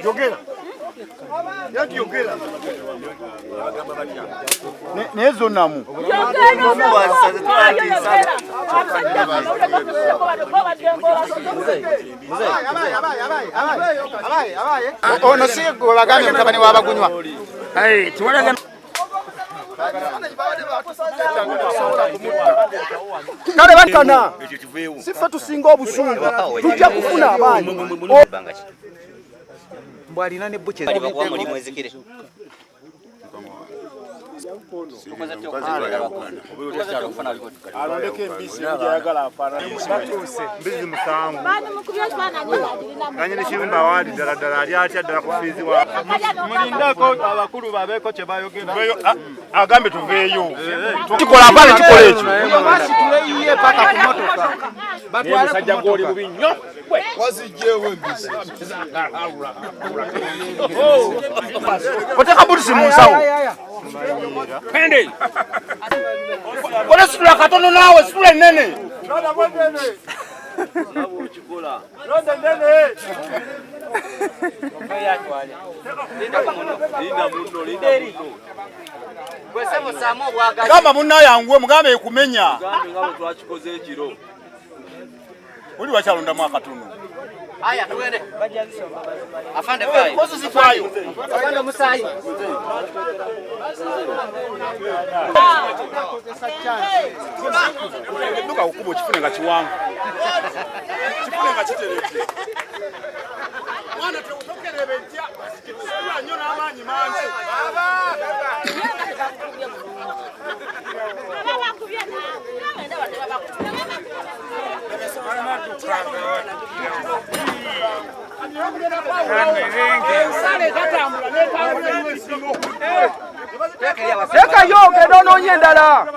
Yogera. Yaki yogera. Nezo namu. Ono sigo bagambye mutabani w'abagunywa. Hey, tuwalaga kale bakana sifa tusinga obusungu tujja kufuna abaana mbwalina ne buche mbizi musangu kanyini shimba wadi daladala ali atya ddala kufiizibwa mulindako abakulu babeeko kye bayogera agambe tuveeyo kikola pale kikola ekyo tuleyiye paka ku motoka batwale musajja goli bubi nnyo wazijjeewo embizi oteka butusi mu nsawo pende kola situla katono naawe situla ennene gamba munna yanguwe mugambe ekumenya oli wakyalondamu akatono aya tuwende afande vai kozi zifayo afande musayi nduka ukubo chifune nga chiwangu chifune nga chiterete mwana tuutokerebe ntya sura nnyo n'amaanyi mangi baba Teka yoke dono nyendala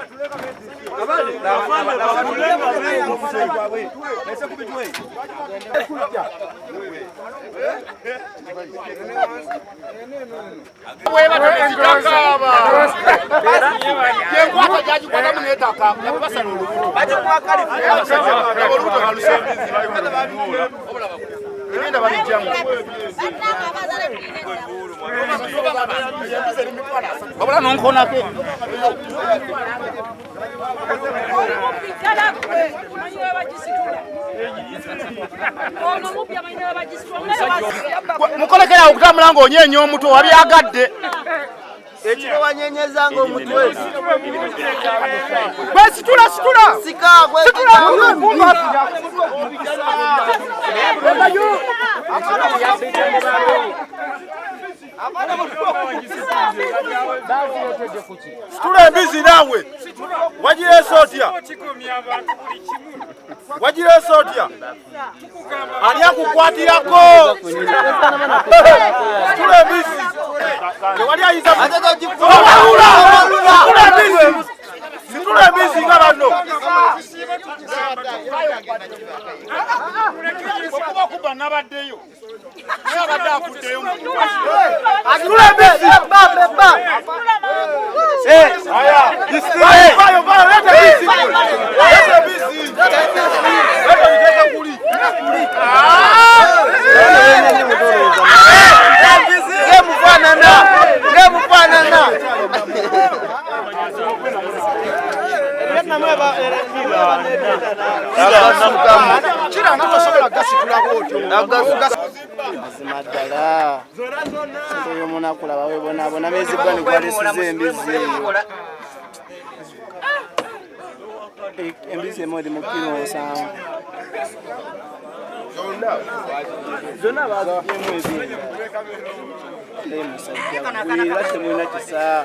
Babula nonkona ke mukolekera okutambula ng'onyenya omutwe wali agadde ekiro wanyenyeza ng'omutwe gwe situla situla embizi naawe wagireesa otya ani akukwatirako situla embizi tewali ayinza situla embizi nga banno okuba kuba nabaddeyo naye abadde akuddeyo situla embizi embizi emodi mukino osanga zona baziyemu ebintu musajja gwira temulina kisaa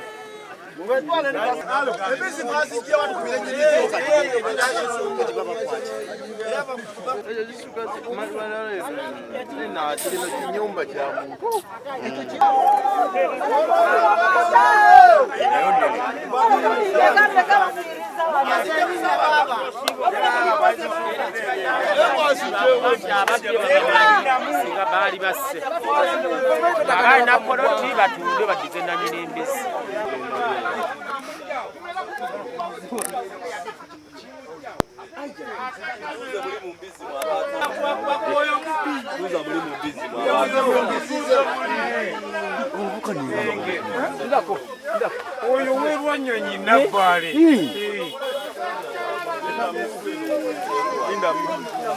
Oyo werwa nyonyi nabale.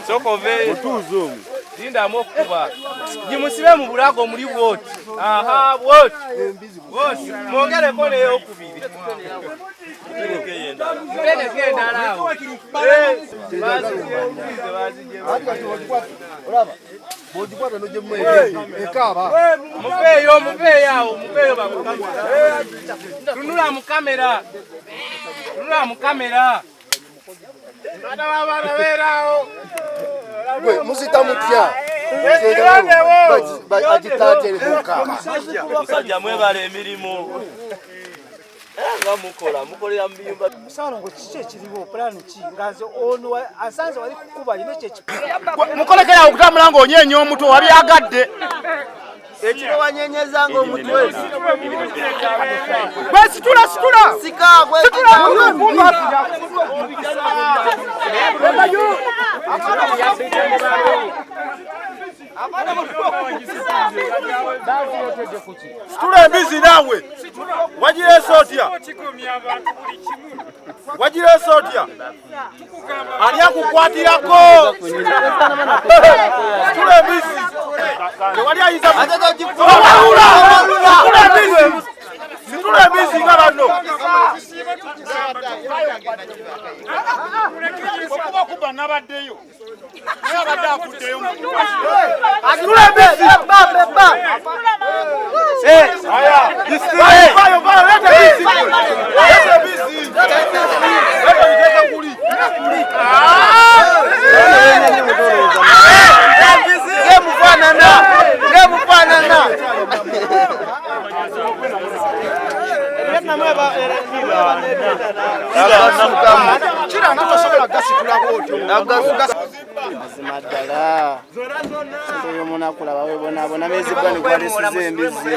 Sokove Mutuzo. Linda mokuba. Jimusibe mu bulago muri bwoti. Aha, bwoti. Bwoti. Mwongere ko leyo okubiri. Peleke ndalawo. Olaba. Bojikwata noje mmwe ekaba. Mupeyo bakukamera. Tunula mu kamera. Tunula mu kamera. Bana baba berao. Gwe musita mutya. Agitatele buka. Musajja mwebale emirimu. Mukolera mbiyumba. Musalongo kiche kiriwo plan ki ngaze ono asanze wali kukuba ine kye Mukolekera okutambula ng'onyenya omutwe wali agadde. ekiro wanyenyeza ngo omutwe. Gwe situla. Sika gwe Situla embizi nawe. Wajire sotya. Wajire sotya. Ali akukwatirako. Situla embizi. Wali ayiza situla embizi nga bano. Okuba kuba nabaddeyo. Naye abadde akuddeyo. Situla embizi. Aya. Bayo, leta embizi. Leta embizi. Leta kuli. Kira natosobola gasikula bwotyo. Mazimadala. Oyo munakula bawe bona mezi bwani kwalisize embizi.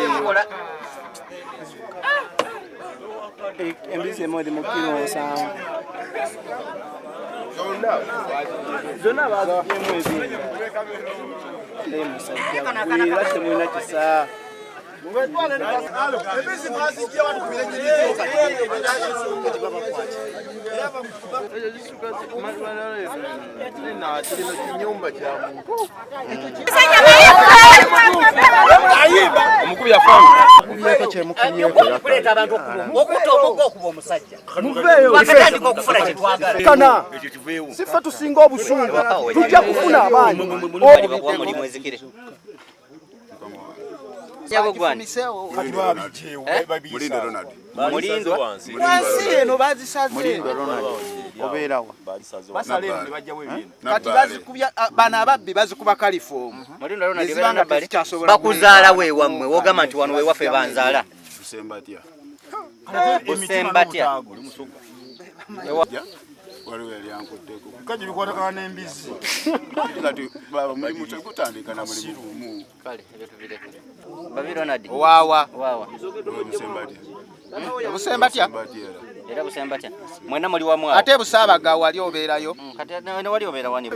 Embizi modi mukino sana. Zona baziyemu ebi. Musajja kuira temuna kisa. Embizi mwazijja watu kubirenye Omukubi afamu. Kuleta abantu okutomoga okuba omusajja. Muveyo. Wakatandika okufuna kye twagala. Kana. Sifa tusinga obusungu. Tujja kufuna abaana. Muri mwezikire. Yabo gwani. Mulindo Ronald. Mulindo. Wansi eno bazisaze. Mulindo Ronald. Oberawa. Basalemu ne bajja webino. Kati bazikubya bana ababbi bazikuba kalifomu. Mulindo Ronald bana bali. Bakuzaala we wammwe wogama nti wano we wafe banzaala. Tusembatya. Busembatya. Waliwo yali ankutteko. Kaji bikwatagana n'embizi. Kati baba mulimu tegutandika na mulimu gumu. Kale ebyo tubireke. Babi Ronald. Wawa. Busembatya. Busembatya. Era busembatya. Mwena muli wamu. Ate busabaga wali obeerayo. Kati ne wali obeera wani.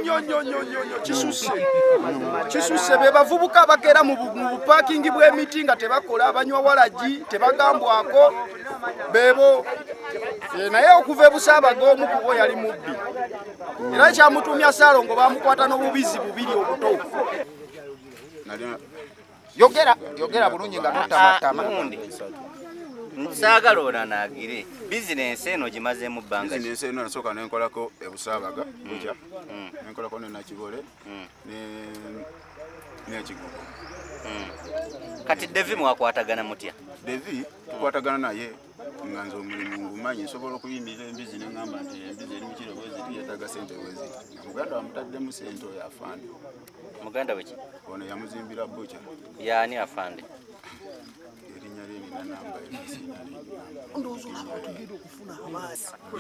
Kisuse be bavubuka bakera mu parking bw'emiti nga tebakola abanywa walaji tebagambwako bebo. Naye okuva busabaga omu kubo yali mubbi. Era kyamutumya Salongo bamukwata n'obubizi bubiri obuto. Yogera bulungi nga totamatama. Saagala oranagire. Business eno gimazeemu bbanga. Business eno nasooka nenkolako ebusabaga bukya. Nenkolako ne Nakibole n'Ekigugu. Kati Devi mwakwatagana mutya? Devi tukwatagana naye nga nze omulimu ngumanyi nsobola okuyimirira embizi ne ngamba nti embizi eri mu kiro bweziti yeetaaga ssente bweziti. Muganda wamutaddemu ssente oyo afande. Muganda weki? Ono yamuzimbira bukya. Yaani afande? Erinnya lye nina namba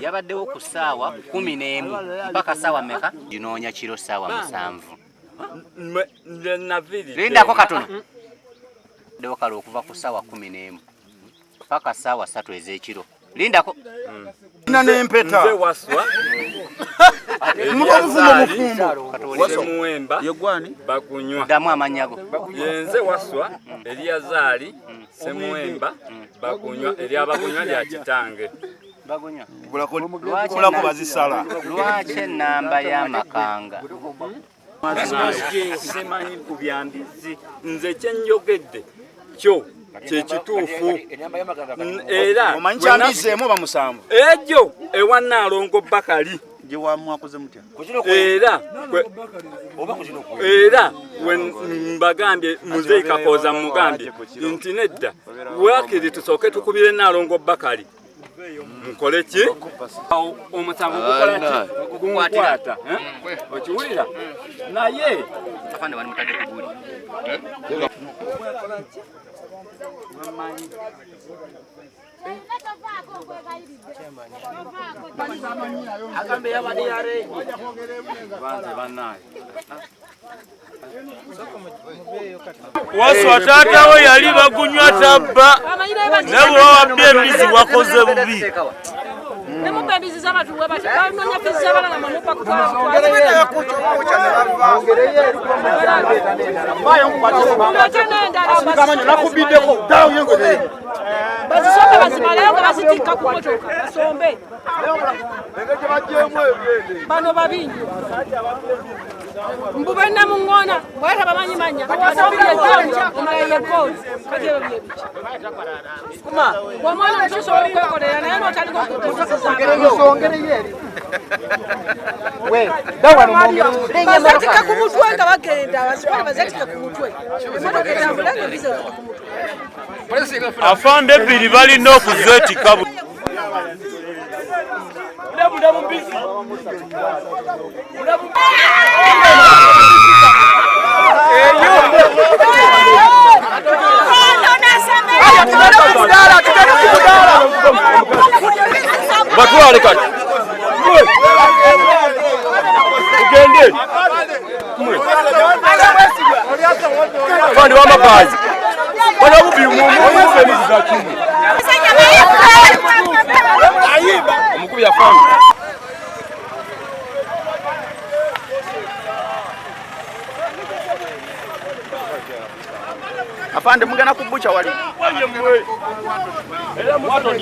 yabaddewo ku ssaawa 11 mpaka ssaawa mmeka? Ginoonya kiro ssaawa 7. Lindako katono. Dewo kale okuva ku ssaawa 11 mpaka ssaawa 3 ez'ekiro. Lindako. Nina n'empeta. Nze waswa. Semuwemba bakunywa damu amanyago yenze waswa Eliyazali Semuwemba bakunywa Eliabakunywa lya kitange bagunywa kulako bazisala lwache namba ya makanga semanyi ku byambizi nze kyenjogedde kyo kyekituufu era omanyi kyambizeemu bamusanvu ejo ewa Nalongo Bakali era mbagambye Muzeyi Kakoza mugambye nti nedda wakiri tusooke tukubire Nalongo Bakali mukole ki omusango gukola ki gukwata okiwulira naye afande wali mutadde kuguli agambe yabadi yare Waswa tata we yali bagunywa tabba nabo wabye embizi wakoze bubi nemupembizi z'abatuwe bati banonya fizi abalala mamupa bazisombe bazimalayo nga bazitikka ku motoka basombe bano babingi mbubenda mungona bwata bamanyi manya basombe egonja omala yegonja kati ebyo bye biki kuma omwana omusosola okwekolera naye n'otaliko bazatika ku mutwe nga bagenda abasipale bazatika ku mutwe emotoka etambula nga biza ku mutwe afande ebbiri balina okuzeetika batwale kati ugende fandi w'amagazi bana bubiri mufemizi za kimu omukubi ya fandi afande mugana kubucha wali era mwato